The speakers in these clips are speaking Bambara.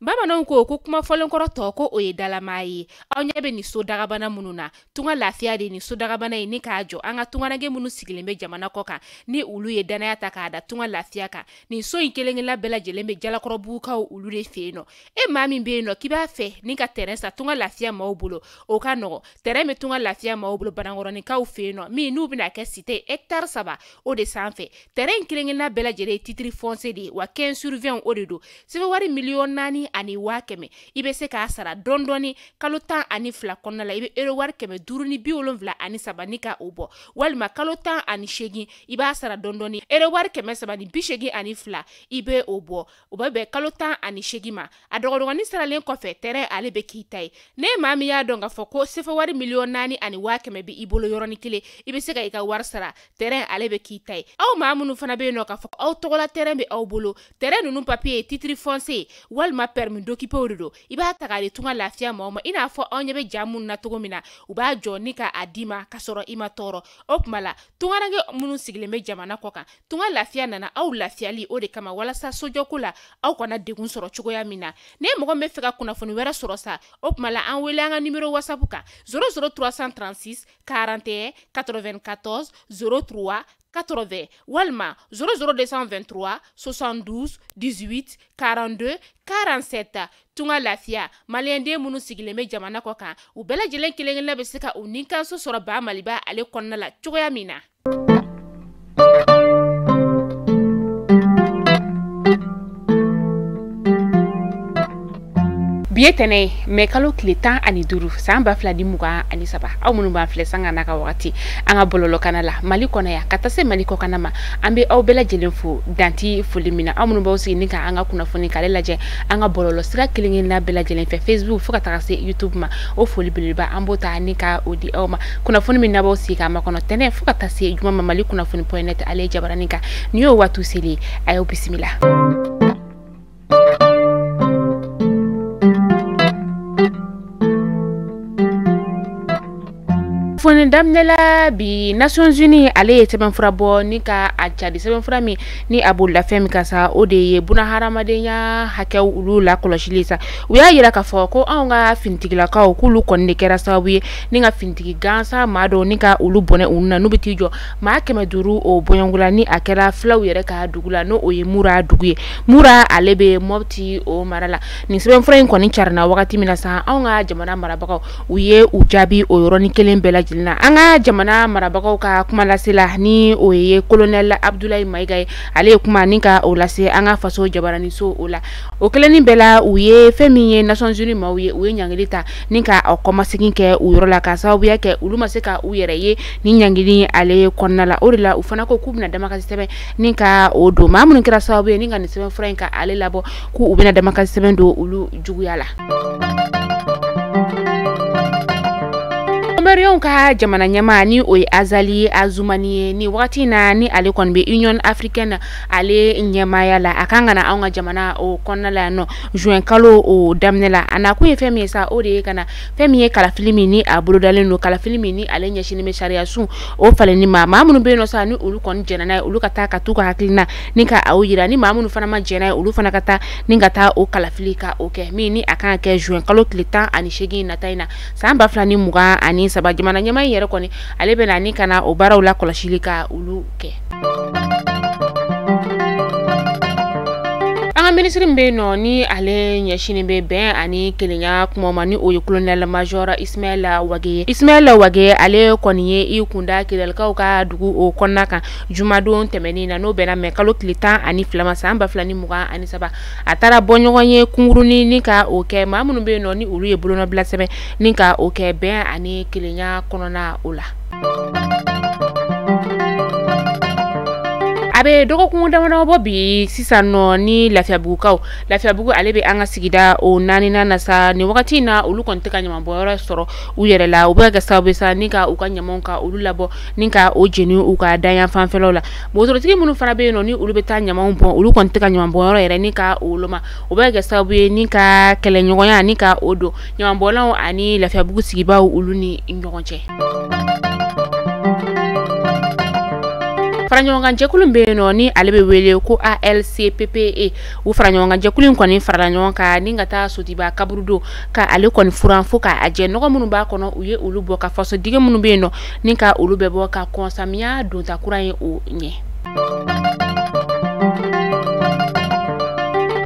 Bamananw ko kuma fɔlenkɔrɔ tɔ ko o ye dalama ye. Aw ɲɛ bɛ ni so dagabana minnu na. Tunga lafiya de ni so dagabana ye ni k'a jɔ an ka tunganage minnu sigilen bɛ jamana kɔ kan ni olu ye danaya ta k'a da tunga lafiya kan. Nin so in kelen-kelenna bɛɛ lajɛlen bɛ jalakɔrɔbugukaw olu de fɛ yen nɔ. E maa min bɛ yen nɔ k'i b'a fɛ ni ka terrain sa tunga lafiya maaw bolo o ka nɔgɔ. Terrain bɛ tunga lafiya maaw bolo Banankɔrɔnikaw fɛ yen nɔ min n'u bɛna kɛ cité hectare 3 o de sanfɛ. Terrain kelen-kelenna bɛɛ lajɛlen ye titre foncier de ye wa 15/20 o de do. Sɛbɛn wari miliyɔn 4 ani 500,000 i bɛ se k'a sara dɔɔni kalo 12 kɔnɔna la i bɛ euro wari 573 ni ka o bɔ walima kalo 18 i b'a sara dɔɔni euro wari 382 i bɛ o bɔ o bɛ bɛn kalo 18 ma a dɔgɔdɔgɔnin saralen kɔfɛ terrain ale bɛ k'i ta ye ne maa min y'a dɔn k'a fɔ ko sɛbɛn wari miliyɔn 4 ani 500,000 bɛ i bolo yɔrɔnin kelen i bɛ se ka i ka wari sara terrain ale bɛ k'i ta ye aw maa minnu fana bɛ yen nɔ k'a fɔ aw tɔgɔla terrain bɛ aw bolo terrain ninnu papier ye titre foncier walima permis d'occuper o de do i b'a ta k'a di tunga lafiya maaw ma i n'a fɔ aw ɲɛ bɛ ja minnu na cogo min na u b'a jɔ ni ka a di ma ka sɔrɔ i ma tɔɔrɔ o tuma la tunganage minnu sigilen bɛ jamana kɔ kan tunga lafiya nana aw lafiyali o de kama walasa sojɔko la aw kana degun sɔrɔ cogoya min na ne mɔgɔ min bɛ fɛ ka kunnafoni wɛrɛ sɔrɔ sa o tuma la an wele an ka numéro whatsapp kan 00336 41 94 03 80 walima 00223 72 18 42 47 tunga lafiya maliyɛnden minnu sigilen bɛ jamana kɔ kan u bɛɛ lajɛlen kelen-kelenna bɛ se ka u ni kanso sɔrɔ ba maliba ale kɔnɔna la cogoya min na. Bi ye tɛnɛ mais kalo tile 15 san 2023 aw minnu b'an filɛ sanga n'a ka wagati an ka bɔlɔlɔ kana la Mali kɔnɔ yan ka taa se Mali kɔ kana ma an bɛ aw bɛɛ lajɛlen fo danti foli min na aw minnu b'aw sigi ni ka an ka kunnafoni k'ale lajɛ an ka bɔlɔlɔ sira kelen-kelenna bɛɛ lajɛlen fɛ Facebook fo ka taga se YouTube ma o foli belebeleba an b'o ta ni ka o di aw ma kunnafoni min na b'aw sigi k'a makɔnɔ tɛnɛ fo ka taa se juma ma Mali kunnafoni.net ale jabaranin kan ni y'o waatu seli a y'o bisimila. Foni damnela bi Nations Unies ale ye sɛbɛnfura bɔ ni ka a jadi sɛbɛnfura min ni a b'o lafɛn min ka sa o de ye buna hadamadenya hakɛw olu la kɔlɔsili sa u y'a yira k'a fɔ ko anw ka finitigilakaw k'olu kɔni de kɛra sababu ye ni ka finitigi gansan maa dɔw ni ka olu bɔnɛ olu na n'u bɛ t'i jɔ maa 500 o bɔɲɔngula ni a kɛra filaw yɛrɛ ka dugu la n'o o ye Mura dugu ye Mura ale bɛ Mopti o mara la nin sɛbɛnfura in kɔni carina wagati min na sa anw ka jamana marabagaw u ye u jaabi o yɔrɔnin kelen bɛɛ lajɛlen na an ka jamana marabagaw ka kuma lasela ni o ye Colonel Abdoulaye Maiga ye ale ye kuma ni ka o lase an ka faso jabaraniso o la o kelenin bɛɛ la u ye fɛn min ye Nations Unies maaw ye u ye ɲangili ta ni ka o kɔmasegin kɛ u yɔrɔ la ka sababuya kɛ olu ma se ka u yɛrɛ ye ni ɲangili ale kɔnɔna la o de la u fana ko k'u bɛna damakasi sɛbɛn ni ka o don maa minnu kɛra sababu ye ni ka nin sɛbɛnfura in ka ale labɔ k'u bɛna damakasi sɛbɛn don olu juguya la. Maliɲɛnw ka jamana ɲɛmaa ni o ye Azali Azumani ye ni wagati na ni ale kɔni bɛ Union Africaine ale ɲɛmaaya la a kan ka na anw ka jamana o kɔnɔna la yan nɔ juin kalo o daminɛ la a nakun ye fɛn min ye sa o de ye ka na fɛn min ye kalafili min ni a bolodalen don kalafili min ni ale ɲɛsinnen bɛ sariya sun o falenni ma maa minnu bɛ yen nɔ sa ni olu kɔni jɛnna n'a ye olu ka taa ka t'u ka hakilina ni ka aw yira ni maa minnu fana ma jɛn n'a ye olu fana ka taa ni ka taa o kalafili ka o kɛ min ni a kan ka kɛ juin kalo tile 18 nata in na san 2023 jamana ɲɛmaa in yɛrɛ kɔni ale bɛ na ni kana o baaraw la kɔlɔsili ka olu kɛ. An ka ministre min bɛ yen nɔ ni ale ɲɛsinnen bɛ bɛn ani kelenya kuma ma ni o ye Colonel Major Ismaila Wage ye Ismaila Wage ale kɔni ye i kunda Kidalikaw ka dugu o kɔnɔna kan jumadon tɛmɛnen na n'o bɛnna mɛ kalo tile 12 ma san 2023 a taara bɔ ɲɔgɔn ye kungurunin ni ka o kɛ maa minnu bɛ yen nɔ ni olu ye bolonɔbila sɛbɛn ni ka o kɛ bɛn ani kelenya kɔnɔna o la. A bɛ dɔgɔkun damadɔ bɔ bi sisan nɔ ni Lafiyabugukaw Lafiyabugu ale bɛ an ka sigida o 4nan na sa ni wagati in na olu kɔni tɛ ka ɲamanbɔnyɔrɔ sɔrɔ u yɛrɛ la u bɛ ka sababu sa ni ka u ka ɲamanw ka olu labɔ ni ka o jeni u ka dayan fanfɛlaw la bosorotigi minnu fana bɛ yen nɔ ni olu bɛ taa ɲamanw bɔn olu kɔni tɛ ka ɲamanbɔnyɔrɔ yɛrɛ ni ka o woloma u bɛ kɛ sababu ye ni ka kɛlɛɲɔgɔnya ni ka o don ɲamanbɔnlaw ani Lafiyabugu sigibaw olu ni ɲɔgɔn cɛ. Faranyoanga jekulun be no ni ale be wele ko ALCPPE u faranyoanga jekulun koni faranyoanga ni ngata sotiba kaburudo ka ale koni furan fo ka aje no munu ba kono uye ulu bo ka faso dige munu be no ni ka ulu be bo ka konsamia don ta kuran o nye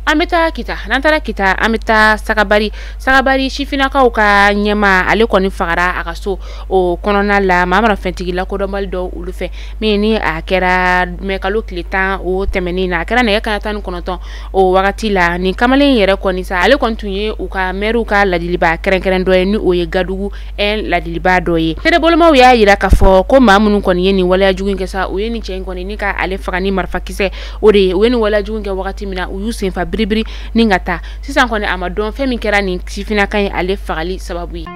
ameta kita nantara kita ameta sagabari shifinakaw ka nyema ale koni fagara akaso o konona la mamara fentigi la ko domal do ulu fe mini a kera mekalo kletan o temeni na kera ne kana tan konoton o wagati la ni kamalen yere koni sa ale kontunye u ka meru ka ladiliba keren do ni o ye gadugu en ladiliba do ye tede boloma ya yira ka fo ko mamunu koni yeni wala jugun ke sa o yeni chen koni ni ka ale fagani marfa kise o de o yeni wala jugun ke wagati mina u yusen fa bribri ningata sisan kone amadon femi kera ni sifina kan ale fagali sababu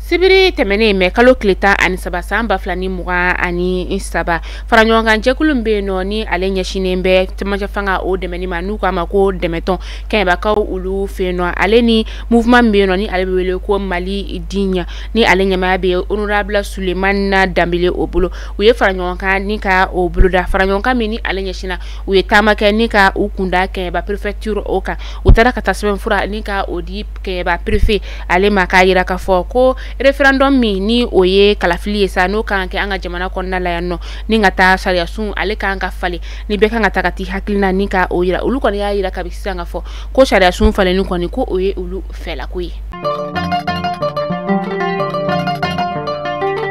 sibiri temene me kalo kleta ani saba samba flani muga ani insaba faranyonga jekulum be no ni ale nyashine be temaja fanga o de meni manu ko amako de meton kan ba ka ulu fe no ale ni mouvement be no ni ale wele ko Mali dinya ni ale nyama be honorable Suleiman Dambele obulo uye faranyonga ni ka obulo da faranyonga meni ale nyashina uye tamaka ni ka ukunda kan ba prefecture oka utara katasben fura ni ka odi kan ba prefet ale makayira ka foko referendum mi ni oye kalafili sa no kan ke anga jamana konna la yanno ni ngata sharia sun ale kan ka fale ni be kan ngata kati hakilina ni ka oyira ulu kon ya yira ka bisanga fo ko sharia sun fale ni kon ko oye ulu fela kuyi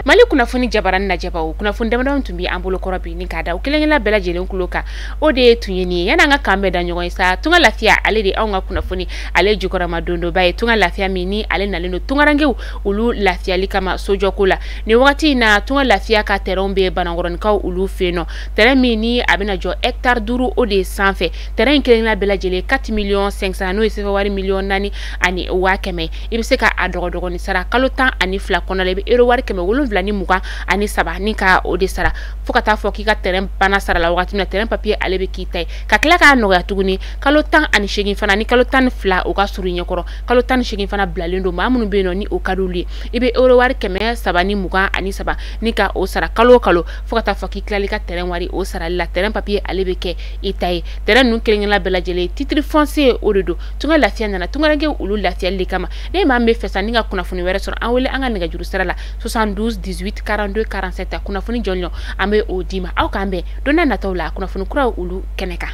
Mali kuna funi jabaran na jabawo kuna funi dama tumbi ambulo korobi ni kada ukilengela bela jelen kuloka ode tunyeni yana nga kambe da nyogo isa tunga lafia ale de aunga kuna funi ale jukora madondo bae tunga lafia mini ale naleno tunga range ulu lafia likama sojo kula ni wakati na tunga lafia ka terombe banangoron ka ulu feno tere mini abina jo hectare duru ode sanfe tere nkilengela bela jele 4,500,000 no isefa wari million nani ani wakeme ibise ka adogodogo ni sara kalotan ani flakona lebe ero wari keme wulu ni muga ani saba ni ka ode sara fokata fo ki ka terrain bana sara la wakati na terrain papier ale be kitay ka kila ka no ya tuguni kalo tan ani shegin fana ni kalo tan fla o ka suru nyekoro kalo tan shegin fana blalendo mamunu be no ni o kaduli ibe euro wari keme saba ni muga ani saba ni ka o sara kalo fokata fo ki kila ka terrain wari o sara la terrain papier ale be ke itay terrain nu keleng la bela jele titre foncier o do tunga lafia na tunga range ulu lafia le kama ne mambe fesa ninga kuna funi were soro anwele anga ninga juru sara la 72 18 42 47 kuna funi jonyo ambe odima au kambe dona natawla kuna funi kura ulu keneka